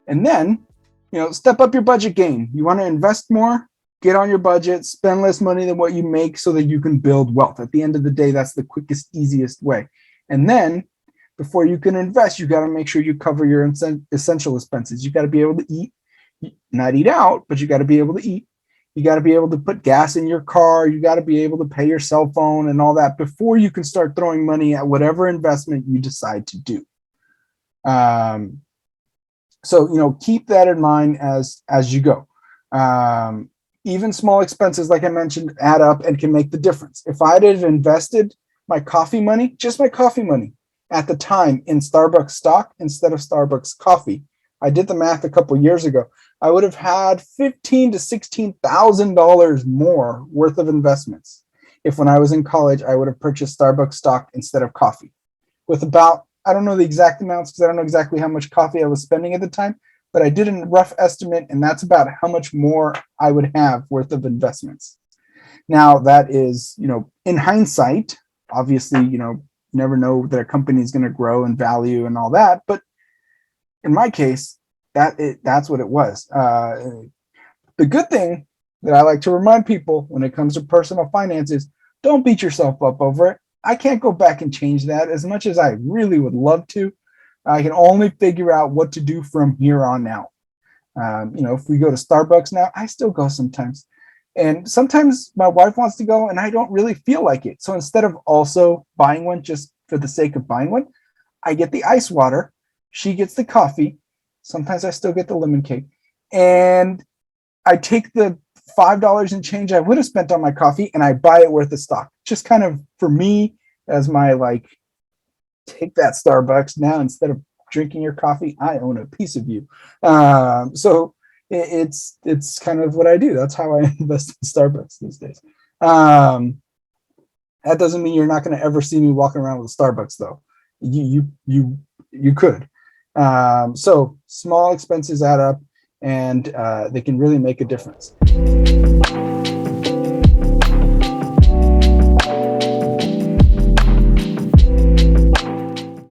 And then, step up your budget game. You want to invest more, get on your budget, spend less money than what you make so that you can build wealth. At the end of the day, that's the quickest, easiest way. And then before you can invest, you got to make sure you cover your essential expenses. You got to be able to eat, not eat out, but you got to be able to eat. You got to be able to put gas in your car. You got to be able to pay your cell phone and all that before you can start throwing money at whatever investment you decide to do. So keep that in mind as you go. Even small expenses, like I mentioned, add up and can make the difference. If I'd have invested my coffee money, just my coffee money at the time in Starbucks stock instead of Starbucks coffee, I did the math a couple years ago, I would have had $15,000 to $16,000 more worth of investments. If when I was in college, I would have purchased Starbucks stock instead of coffee with about, I don't know the exact amounts because I don't know exactly how much coffee I was spending at the time, but I did a rough estimate, and that's about how much more I would have worth of investments. Now, that is, in hindsight, obviously, you never know that a company is going to grow in value and all that. But in my case, that's what it was. The good thing that I like to remind people when it comes to personal finance is don't beat yourself up over it. I can't go back and change that as much as I really would love to. I can only figure out what to do from here on out. If we go to Starbucks now, I still go sometimes. And sometimes my wife wants to go and I don't really feel like it. So instead of also buying one just for the sake of buying one, I get the ice water. She gets the coffee. Sometimes I still get the lemon cake. And I take the $5 and change I would have spent on my coffee and I buy it worth of stock. Just kind of for me as my take that Starbucks now instead of drinking your coffee, I own a piece of you. So it's kind of what I do. That's how I invest in Starbucks these days. That doesn't mean you're not going to ever see me walking around with a Starbucks though. You could. So small expenses add up and they can really make a difference.